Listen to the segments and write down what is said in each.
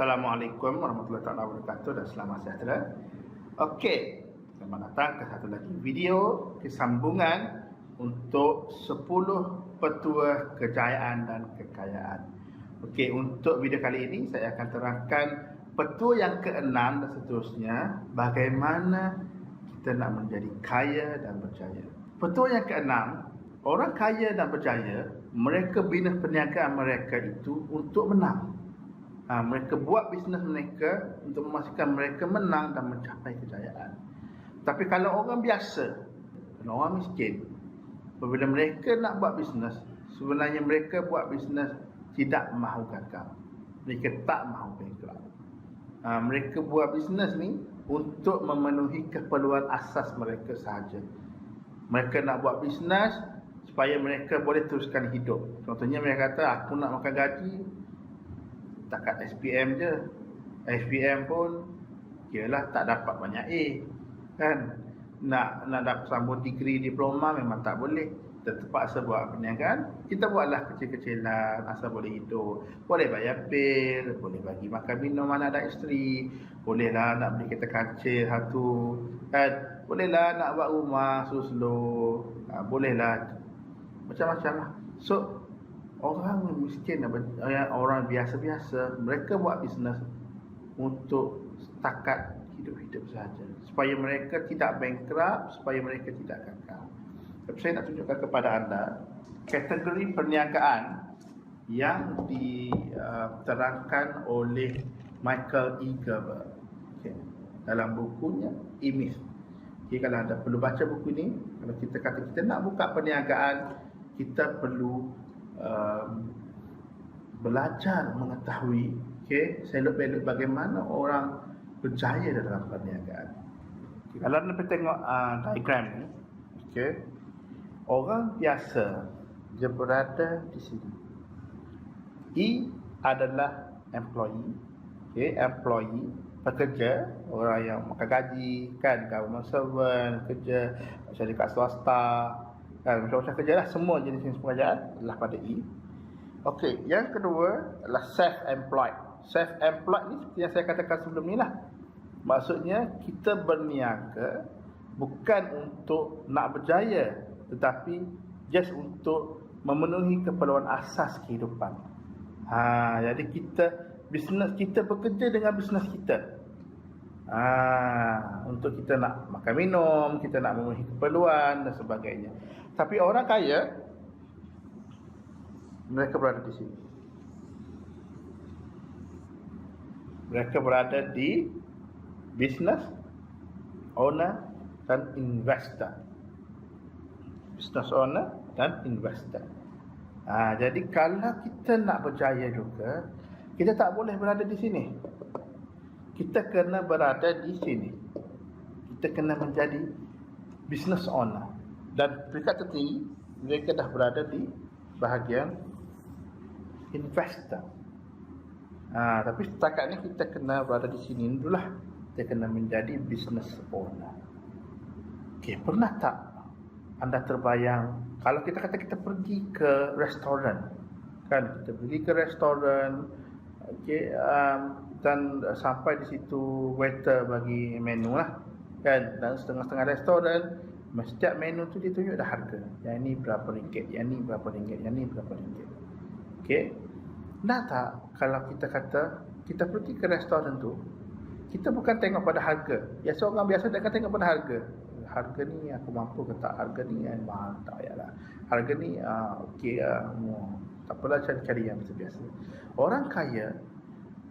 Assalamualaikum warahmatullahi wabarakatuh dan selamat sejahtera. Okey, selamat datang ke satu lagi video kesambungan untuk 10 petua kejayaan dan kekayaan. Okey, untuk video kali ini saya akan terangkan petua yang ke-6 dan seterusnya, bagaimana kita nak menjadi kaya dan berjaya. Petua yang ke-6, orang kaya dan berjaya, mereka bina perniagaan mereka itu untuk menang. Mereka buat bisnes mereka untuk memastikan mereka menang dan mencapai kejayaan. Tapi kalau orang biasa, kalau orang miskin, apabila mereka nak buat bisnes, sebenarnya mereka buat bisnes tidak mahu gagal. Mereka tak mahu bankrupt. Mereka buat bisnes ni untuk memenuhi keperluan asas mereka sahaja. Mereka nak buat bisnes supaya mereka boleh teruskan hidup. Contohnya mereka kata, aku nak makan gaji takat SPM je. SPM pun kiralah tak dapat banyak A, kan. Nak dapat sambung degree diploma memang tak boleh. Kita terpaksa buat perniagaan. Kita buatlah kecil-kecilan asal boleh hidup. Boleh bayar bil, boleh bagi makan minum anak dan isteri, bolehlah nak beli kereta kancil satu, kan. Bolehlah nak buat rumah slow-slow, bolehlah macam-macam lah. So orang miskin, orang biasa-biasa, mereka buat bisnes untuk setakat hidup-hidup sahaja, supaya mereka tidak bankrupt, supaya mereka tidak gagal. Tapi saya nak tunjukkan kepada anda kategori perniagaan yang diterangkan oleh Michael E. Gerber, dalam bukunya E-Myth. Kalau anda perlu baca buku ini, kalau kita kata kita nak buka perniagaan, kita perlu belajar mengetahui selok-belok bagaimana orang berjaya dalam perniagaan. Kalau anda tengok diagram ni, orang biasa dia berada di sini. E adalah employee, employee, pekerja, orang yang makan gaji, kan, government servant, kerja syarikat swasta, macam-macam kerja lah, semua jenis pekerjaan adalah pada E. Okey, yang kedua adalah self-employed. Self-employed ni seperti yang saya katakan sebelum ni lah. Maksudnya kita berniaga bukan untuk nak berjaya, tetapi just untuk memenuhi keperluan asas kehidupan. Jadi bisnes kita bekerja dengan bisnes kita. Untuk kita nak makan minum, kita nak memenuhi keperluan dan sebagainya. Tapi orang kaya, mereka berada di sini. Mereka berada di business owner dan investor. Business owner dan investor. Jadi kalau kita nak berjaya juga, kita tak boleh berada di sini. Kita kena berada di sini. Kita kena menjadi business owner. Dan peringkat tertinggi, mereka dah berada di bahagian investor. Tapi setakat ni kita kena berada di sini dululah. Kita kena menjadi business owner. Pernah tak anda terbayang kalau kita kata kita pergi ke restoran, kan? Kita pergi ke restoran, dan sampai di situ waiter bagi menu lah, kan? Dan setengah-setengah restoran, setiap menu tu dia tunjuk dah harga. Yang ni berapa ringgit, yang ni berapa ringgit, yang ni berapa ringgit. Nak tak kalau kita kata kita pergi ke restoran tu, kita bukan tengok pada harga. Orang biasa dia akan tengok pada harga. Harga ni aku mampu ke tak, harga ni mahal tak payahlah, harga ni tak apalah, cari yang biasa-biasa. Orang kaya,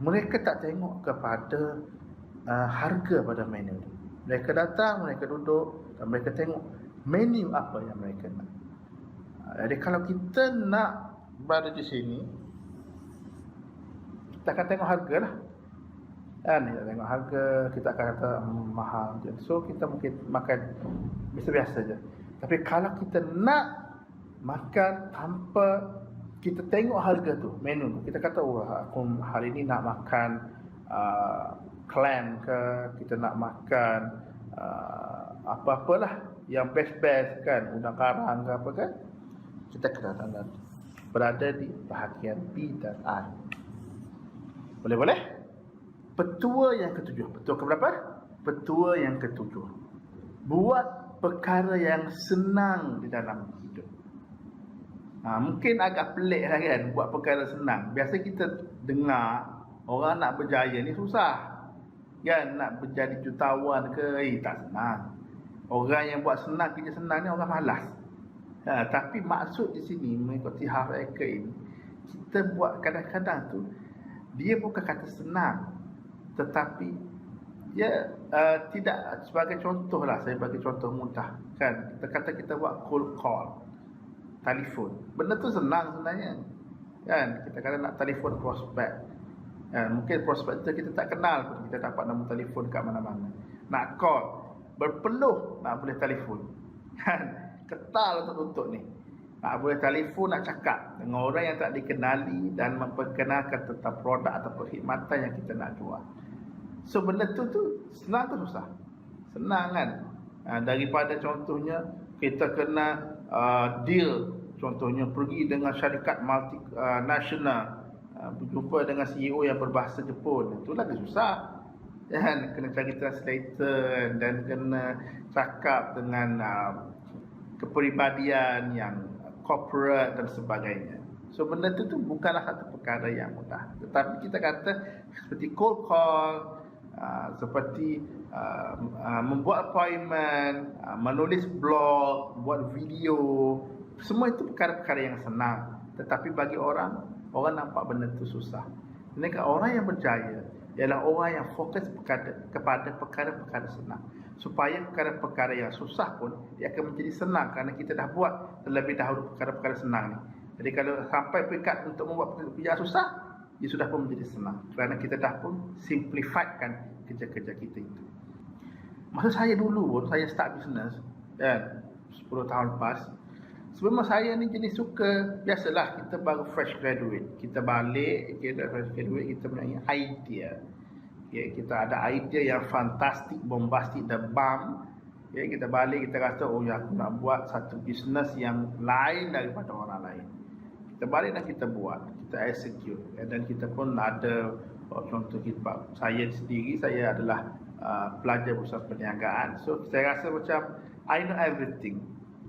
mereka tak tengok kepada harga pada menu tu. Mereka datang, mereka duduk dan mereka tengok menu apa yang mereka nak. Jadi kalau kita nak berada di sini, kita akan tengok harga lah. Kita tengok harga, kita akan kata mahal je. So kita mungkin makan biasa-biasa je. Tapi kalau kita nak makan tanpa kita tengok harga tu, menu tu, kita kata aku hari ni nak makan clam ke, kita nak makan apa-apalah yang best-best, kan, udang karang ke apa, kan, kita kena berada di bahagian B dan I. Boleh-boleh? Petua yang ketujuh. Petua keberapa? Petua yang ketujuh. Buat perkara yang senang di dalam hidup. Mungkin agak pelik lah kan, buat perkara senang. Biasa kita dengar orang nak berjaya ni susah. Kan, nak menjadi jutawan ke, tak senang. Orang yang buat senang, kerja senang ni orang malas. Tapi maksud di sini, mengikuti Half Acre ini, kita buat kadang-kadang tu, dia bukan kata senang, tetapi dia tidak, sebagai contoh lah, saya bagi contoh mudah. Kan, kita kata kita buat cold call, telefon. Benda tu senang sebenarnya. Kan, kita kata nak telefon prospek. Mungkin prospek tu kita tak kenal pun, kita dapat nombor telefon kat mana-mana. Nak call, berpeluh nak boleh telefon. Kan, ketal untuk ni. Nak boleh telefon, nak cakap dengan orang yang tak dikenali dan memperkenalkan tentang produk atau perkhidmatan yang kita nak jual. So benda tu senang ke susah? Senang kan? Daripada contohnya kita kena deal, contohnya pergi dengan syarikat multinasional, berjumpa dengan CEO yang berbahasa Jepun, itu lagi susah. Dan kena cari translator dan kena cakap dengan kepribadian yang corporate dan sebagainya. So benda tu bukanlah satu perkara yang mudah. Tetapi kita kata seperti cold call, seperti membuat appointment, menulis blog, buat video, semua itu perkara-perkara yang senang. Tetapi bagi orang nampak benda itu susah. Sedangkan orang yang berjaya ialah orang yang fokus kepada perkara-perkara senang. Supaya perkara-perkara yang susah pun dia akan menjadi senang kerana kita dah buat terlebih dahulu perkara-perkara senang ni. Jadi kalau sampai peringkat untuk membuat perkara yang susah, dia sudah pun menjadi senang kerana kita dah pun simplifiedkan kerja-kerja kita itu. Masa saya dulu pun, saya start business dan 10 tahun lepas, sebelum saya ni jenis suka, biasalah kita baru fresh graduate, kita balik, kita fresh graduate, kita punya idea. Kita ada idea yang fantastik, bombastik dan bam. Kita balik, kita kata, oh ya, aku nak buat satu bisnes yang lain daripada orang lain. Kita balik dan kita buat, kita execute. Dan kita pun ada, contoh kita, saya sendiri, saya adalah pelajar usaha perniagaan. So saya rasa macam I know everything.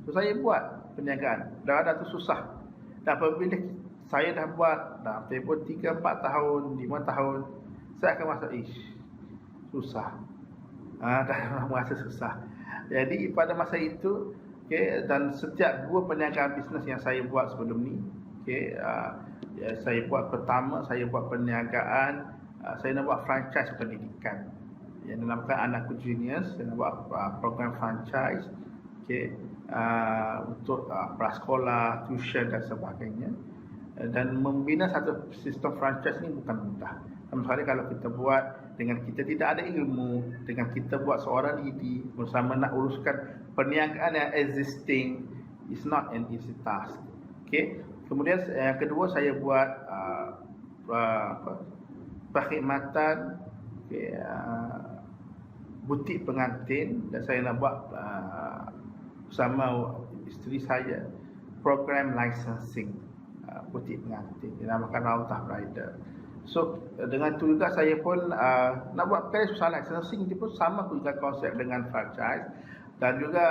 So saya buat perniagaan. Dah ada tu susah. Dan apabila saya dah buat dah tempoh 3-4 tahun, 5 tahun, saya akan rasa susah. Dah merasa susah. Jadi pada masa itu, dan setiap dua perniagaan bisnes yang saya buat sebelum ni, saya buat pertama, saya buat perniagaan, saya nak buat franchise pendidikan yang dinamakan Anakku Genius. Saya nak buat program franchise untuk prasekolah, tuition dan sebagainya. Dan membina satu sistem franchise ni bukan mudah. Sama sekali kalau kita buat dengan kita tidak ada ilmu, dengan kita buat seorang diri bersama nak uruskan perniagaan yang existing, is not an easy task. Kemudian yang kedua, saya buat perkhidmatan butik pengantin, dan saya nak buat bersama isteri saya program licensing butik pengantin, dinamakan Rautah Bridal. So dengan itu juga saya pun nak buat perkara susah. Licensing itu pun sama juga konsep dengan franchise, dan juga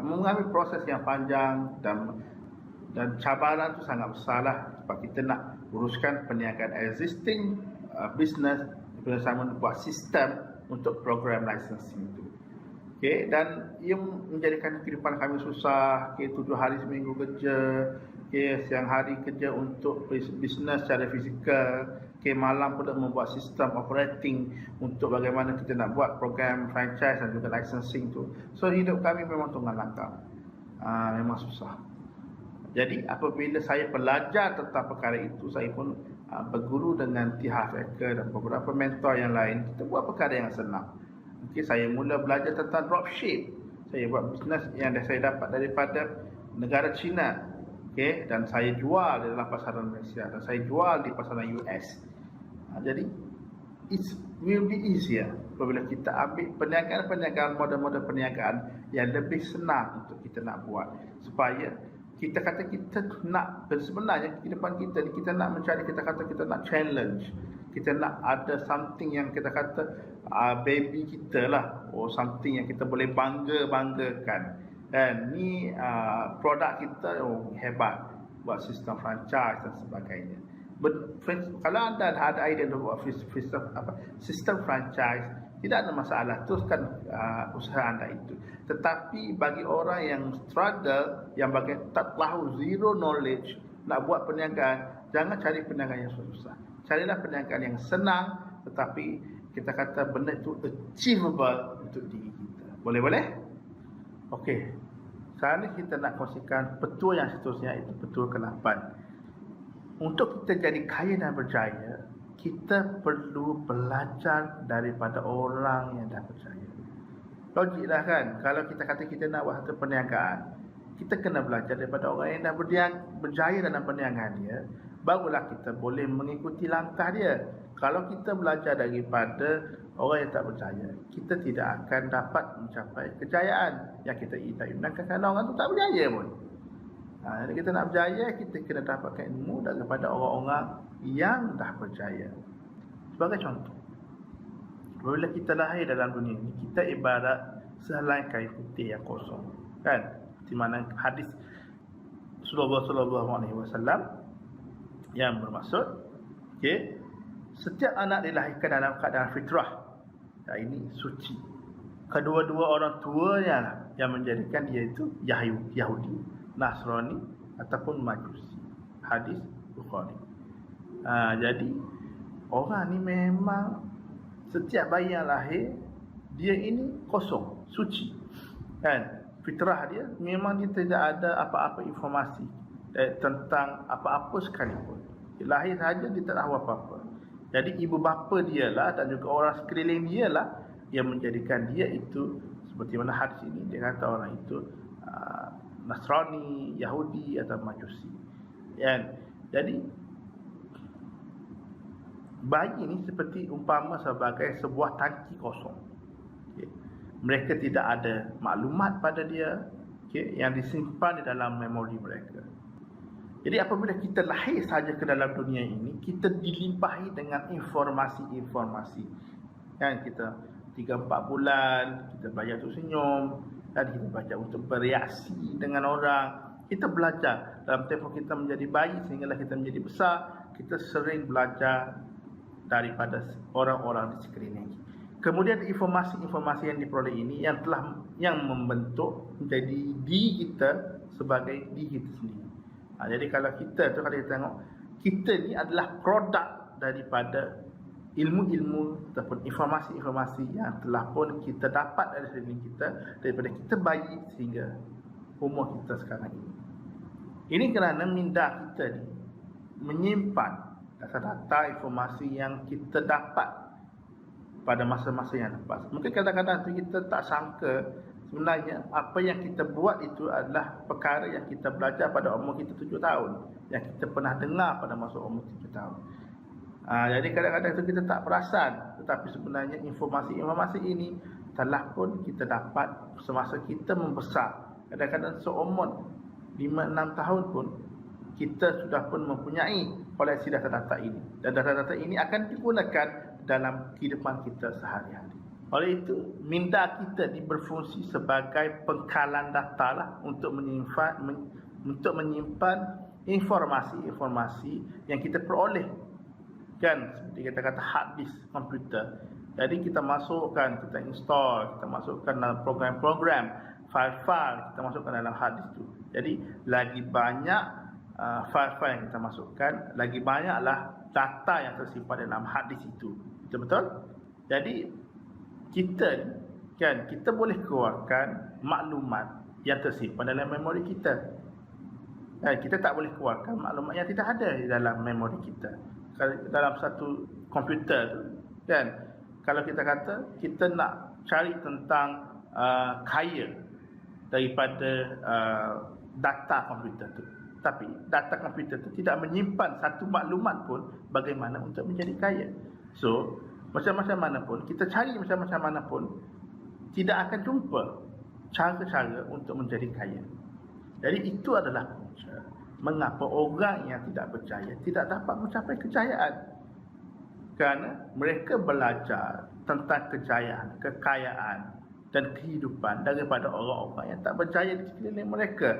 mengambil proses yang panjang dan cabaran itu sangat besar lah, sebab kita nak uruskan perniagaan existing business bersama buat sistem untuk program licensing itu. Dan ia menjadikan kehidupan kami susah. 7 hari seminggu kerja, siang hari kerja untuk bisnes secara fizikal, malam pula membuat sistem operating untuk bagaimana kita nak buat program franchise dan juga licensing tu. So hidup kami memang tunggal langkah, memang susah. Jadi apabila saya belajar tentang perkara itu, saya pun berguru dengan Half Acre dan beberapa mentor yang lain. Kita buat perkara yang senang. Saya mula belajar tentang dropship. Saya buat bisnes yang saya dapat daripada negara China, dan saya jual di dalam pasaran Malaysia, dan saya jual di pasaran US. Jadi it will be easier apabila kita ambil perniagaan model-model perniagaan yang lebih senang untuk kita nak buat, supaya kita kata kita nak, sebenarnya kehidupan kita nak mencari, kita kata kita nak challenge, kita nak ada something yang kita kata baby kita lah, something yang kita boleh banggakan. Dan ni produk kita hebat, buat sistem franchise dan sebagainya. Kalau anda ada idea untuk buat sistem franchise, tidak ada masalah, teruskan usaha anda itu. Tetapi bagi orang yang struggle, yang tak tahu, zero knowledge, nak buat perniagaan, jangan cari perniagaan yang susah. Carilah perniagaan yang senang, tetapi kita kata benda itu achievable untuk diri kita. Boleh? Okey. Sekarang ni kita nak kongsikan petua yang seterusnya, itu petua ke-8. Untuk kita jadi kaya dan berjaya, kita perlu belajar daripada orang yang dah berjaya. Logiklah kan, kalau kita kata kita nak buat satu perniagaan, kita kena belajar daripada orang yang dah berjaya dalam perniagaan dia, barulah kita boleh mengikuti langkah dia. Kalau kita belajar daripada orang yang tak berjaya, kita tidak akan dapat mencapai kejayaan yang kita inginkan, kerana orang tu tak berjaya pun. Jadi kita nak berjaya, kita kena dapatkan ilmu daripada orang-orang yang dah berjaya. Sebagai contoh, apabila kita lahir dalam dunia ini, kita ibarat sehelai kain putih yang kosong, kan? Di mana hadis Rasulullah SAW yang bermaksud, setiap anak dilahirkan dalam keadaan fitrah, ini suci. Kedua-dua orang tuanya lah yang menjadikan dia itu Yahudi, Nasrani ataupun Majusi. Hadis Bukhari. Jadi orang ni memang setiap bayi yang lahir, dia ini kosong, suci, kan? Fitrah dia memang dia tidak ada apa-apa informasi tentang apa-apa sekalipun. Dia lahir saja, dia tak tahu apa-apa. Jadi ibu bapa dia lah dan juga orang sekeliling dia lah yang menjadikan dia itu, seperti mana hadis ini dia kata orang itu Nasrani, Yahudi atau Majusi. Jadi bayi ini seperti umpama sebagai sebuah tangki kosong. Mereka tidak ada maklumat pada dia, yang disimpan di dalam memori mereka. Jadi apabila kita lahir saja ke dalam dunia ini, kita dilimpahi dengan informasi-informasi. Kan, kita 3-4 bulan, kita belajar untuk senyum, dan kita belajar untuk bereaksi dengan orang. Kita belajar dalam tempoh kita menjadi bayi sehinggalah kita menjadi besar, kita sering belajar daripada orang-orang di sekeliling. Kemudian informasi-informasi yang diperoleh ini yang membentuk menjadi diri kita sebagai diri kita sendiri. Jadi kalau kita tengok, kita ni adalah produk daripada ilmu-ilmu ataupun informasi-informasi yang telah pun kita dapat dari sekeliling kita, daripada kita bayi sehingga umur kita sekarang ini. Ini kerana minda kita ni menyimpan data-data informasi yang kita dapat pada masa-masa yang lepas. Mungkin kadang-kadang tu kita tak sangka sebenarnya apa yang kita buat itu adalah perkara yang kita belajar pada umur kita 7 tahun, yang kita pernah dengar pada masa umur 7 tahun. Jadi kadang-kadang itu kita tak perasan, tetapi sebenarnya informasi-informasi ini telah pun kita dapat semasa kita membesar. Kadang-kadang seumur 5-6 tahun pun kita sudah pun mempunyai koleksi data-data ini, dan data-data ini akan digunakan dalam kehidupan kita sehari-hari. Oleh itu, minda kita berfungsi sebagai pengkalan data lah untuk menyimpan informasi-informasi yang kita peroleh. Kan, seperti kita kata hard disk komputer. Jadi kita masukkan, kita install, kita masukkan dalam program-program, file-file kita masukkan dalam hard disk itu. Jadi lagi banyak file-file yang kita masukkan, lagi banyaklah data yang tersimpan dalam hard disk itu. Betul? Jadi kita boleh keluarkan maklumat yang tersimpan dalam memori kita. Kita tak boleh keluarkan maklumat yang tidak ada di dalam memori kita. Dalam satu komputer tu, kan, kalau kita kata kita nak cari tentang kaya daripada data komputer tu, tapi data komputer tu tidak menyimpan satu maklumat pun bagaimana untuk menjadi kaya. So macam-macam mana pun kita cari, macam-macam mana pun tidak akan jumpa cara-cara untuk menjadi kaya. Jadi itu adalah punca mengapa orang yang tidak berjaya tidak dapat mencapai kejayaan. Kerana mereka belajar tentang kejayaan, kekayaan dan kehidupan daripada orang-orang yang tak berjaya di sekeliling mereka.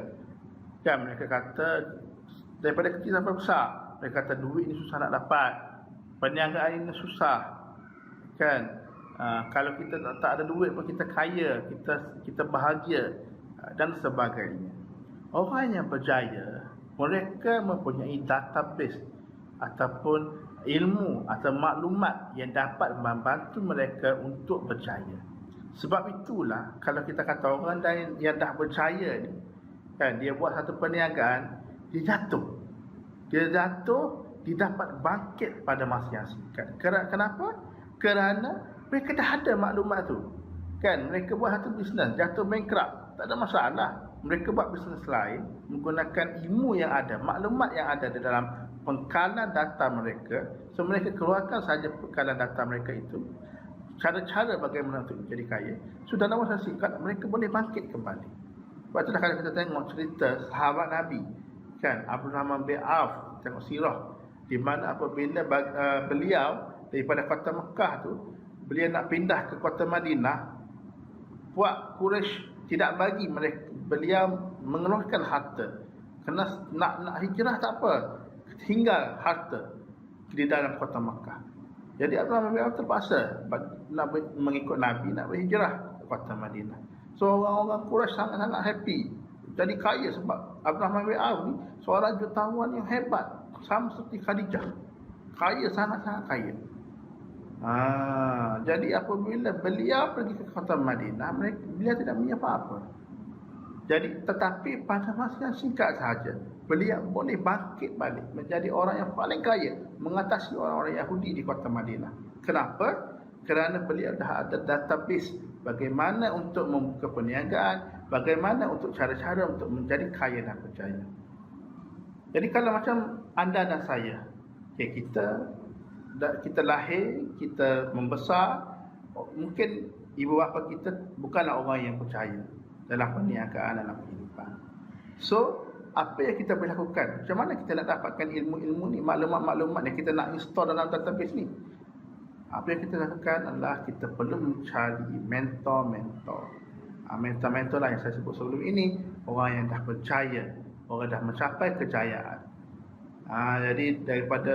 Kan mereka kata daripada kecil sampai besar, mereka kata duit ni susah nak dapat, perniagaan ini susah. Kan kalau kita tak ada duit pun kita kaya, kita bahagia dan sebagainya. Orang yang berjaya, mereka mempunyai database ataupun ilmu atau maklumat yang dapat membantu mereka untuk berjaya. Sebab itulah kalau kita kata orang yang dah berjaya ni, kan, dia buat satu perniagaan, dia jatuh, dia dapat bangkit pada masa yang singkat. Kenapa? Kerana mereka dah ada maklumat tu. Kan, mereka buat satu bisnes, jatuh bankrupt, tak ada masalah. Mereka buat bisnes lain menggunakan ilmu yang ada, maklumat yang ada di dalam pengkalan data mereka. So mereka keluarkan saja pengkalan data mereka itu, cara-cara bagaimana untuk menjadi kaya. So dalam masa singkat mereka boleh bangkit kembali. Sebab itulah kalau kita tengok cerita sahabat Nabi, kan, Abdurrahman bin Auf, tengok sirah, di mana apabila beliau daripada kota Mekah tu, beliau nak pindah ke kota Madinah, puak Quraisy tidak bagi beliau mengeluarkan harta. Kerana nak hijrah tak apa, tinggal harta di dalam kota Makkah. Jadi Abdurrahman bin Auf terpaksa nak mengikut Nabi, nak berhijrah ke kota Madinah. So orang-orang Quraisy sangat-sangat happy, jadi kaya sebab Abdurrahman bin Auf ni seorang jutawan yang hebat, sama seperti Khadijah, kaya, sangat-sangat kaya. Jadi apabila beliau pergi ke kota Madinah, beliau tidak punya apa-apa. Jadi tetapi pada masa yang singkat sahaja, beliau boleh bangkit balik menjadi orang yang paling kaya, mengatasi orang-orang Yahudi di kota Madinah. Kenapa? Kerana beliau dah ada database bagaimana untuk membuka perniagaan, bagaimana untuk cara-cara untuk menjadi kaya dan berjaya. Jadi kalau macam anda dan saya, kita lahir, kita membesar, mungkin ibu bapa kita bukanlah orang yang percaya dalam perniagaan, dalam kehidupan. So, apa yang kita boleh lakukan? Macam mana kita nak dapatkan ilmu-ilmu ni, maklumat-maklumat yang kita nak install dalam database ni? Apa yang kita lakukan adalah kita perlu mencari mentor-mentor. Mentor-mentor lah yang saya sebut sebelum ini, orang yang dah percaya, orang dah mencapai kejayaan. Jadi daripada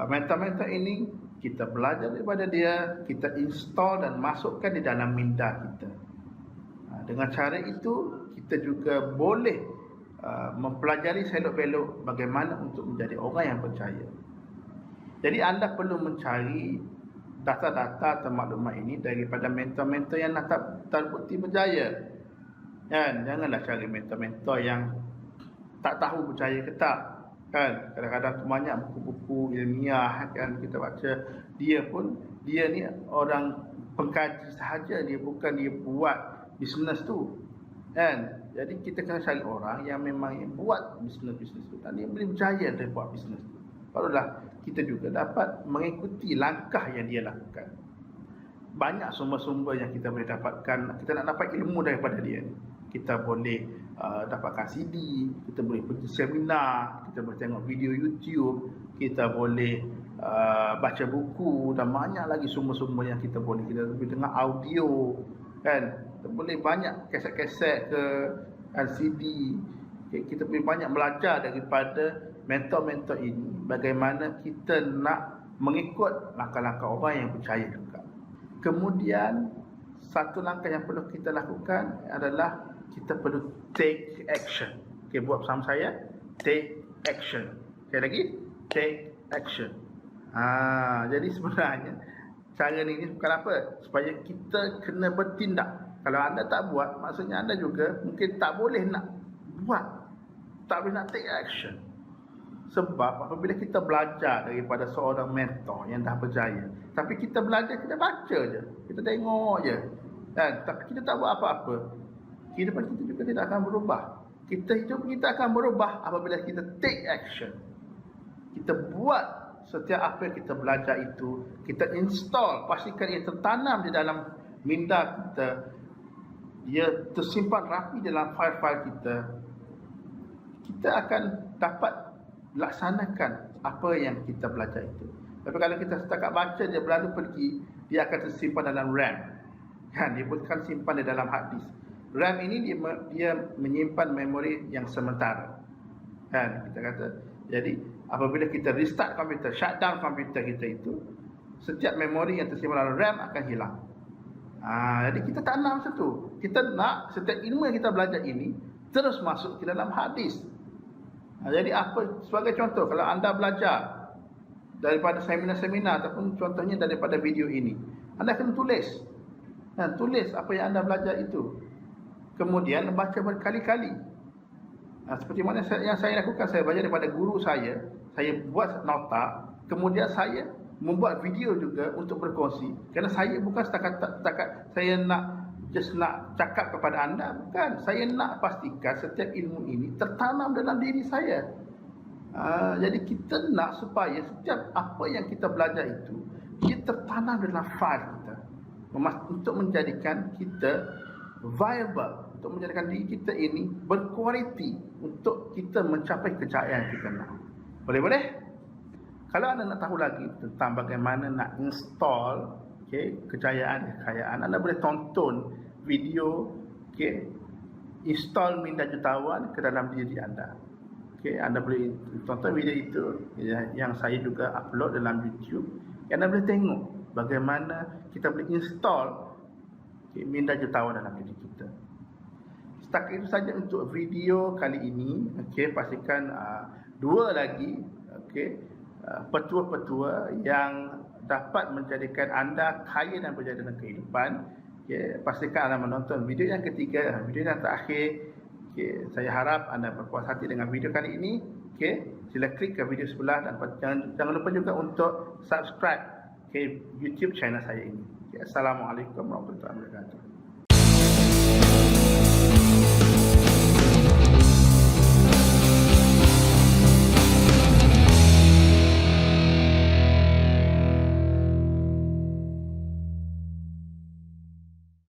mentor-mentor ini, kita belajar daripada dia, kita install dan masukkan di dalam minda kita. Dengan cara itu, kita juga boleh mempelajari selok-belok bagaimana untuk menjadi orang yang percaya. Jadi anda perlu mencari data-data atau maklumat ini daripada mentor-mentor yang terbukti berjaya. Kan? Janganlah cari mentor-mentor yang tak tahu berjaya ke tak. Kan? Kadang-kadang banyak buku-buku ilmiah, kan, kita baca, dia ni orang pengkaji sahaja, dia buat bisnes tu, kan. Jadi kita kena cari orang yang memang buat bisnes tu dan dia boleh berjaya dari buat bisnes tu. Barulah kita juga dapat mengikuti langkah yang dia lakukan. Banyak sumber-sumber yang kita boleh dapatkan. Kita nak dapat ilmu daripada dia. Kita boleh dapatkan CD, kita boleh pergi seminar, kita boleh tengok video YouTube, kita boleh baca buku dan banyak lagi sumber-sumber yang kita boleh dengar audio, kan. Kita boleh banyak kaset-kaset ke CD. Kita boleh banyak belajar daripada mentor-mentor ini bagaimana kita nak mengikut langkah-langkah orang yang percaya juga. Kemudian satu langkah yang perlu kita lakukan adalah kita perlu take action. Buat bersama saya, take action. Sekali lagi, take action. Jadi sebenarnya cara ni bukan apa, supaya kita kena bertindak. Kalau anda tak buat, maksudnya anda juga mungkin tak boleh nak buat, tak boleh nak take action. Sebab apabila kita belajar daripada seorang mentor yang dah berjaya, tapi kita belajar, kita baca je, kita tengok je, kan? Tapi kita tak buat apa-apa, kehidupan kita juga tidak akan berubah. Hidup kita akan berubah apabila kita take action. Kita buat setiap apa yang kita belajar itu, kita install, pastikan ia tertanam di dalam minda kita, dia tersimpan rapi dalam file-file kita. Kita akan dapat laksanakan apa yang kita belajar itu. Tapi kalau kita setakat baca dia berlalu pergi, dia akan tersimpan dalam RAM. Kan, dia bukan simpan di dalam hard disk. RAM ini dia menyimpan memori yang sementara. Kan, kita kata. Jadi apabila kita restart komputer, shutdown komputer kita itu, setiap memori yang tersimpan dalam RAM akan hilang. Jadi kita tak nak macam tu. Kita nak setiap ilmu yang kita belajar ini terus masuk ke dalam hard disk. Jadi apa, sebagai contoh, kalau anda belajar daripada seminar-seminar ataupun contohnya daripada video ini, anda kena tulis. Tulis apa yang anda belajar itu. Kemudian baca berkali-kali. Seperti mana yang saya lakukan, saya belajar daripada guru saya buat nota, kemudian saya membuat video juga untuk berkongsi. Kerana saya bukan setakat saya nak cakap kepada anda, bukan. Saya nak pastikan setiap ilmu ini tertanam dalam diri saya. Jadi kita nak supaya setiap apa yang kita belajar itu dia tertanam dalam file kita, untuk menjadikan kita viable, untuk menjadikan diri kita ini berkualiti untuk kita mencapai kejayaan yang kita nak. Boleh? Kalau anda nak tahu lagi tentang bagaimana nak install kekayaan, anda boleh tonton video install Minda Jutawan ke dalam diri anda. Anda boleh tonton video itu yang saya juga upload dalam YouTube. Anda boleh tengok bagaimana kita boleh install Minda Jutawan dalam diri kita. Setakat itu saja untuk video kali ini. Pastikan dua lagi petua-petua yang dapat menjadikan anda kaya dan berjaya dalam kehidupan. Pastikan anda menonton video yang ketiga, video yang terakhir. Saya harap anda berpuas hati dengan video kali ini. Sila klik ke video sebelah dan jangan lupa juga untuk subscribe YouTube channel saya ini. Assalamualaikum warahmatullahi wabarakatuh.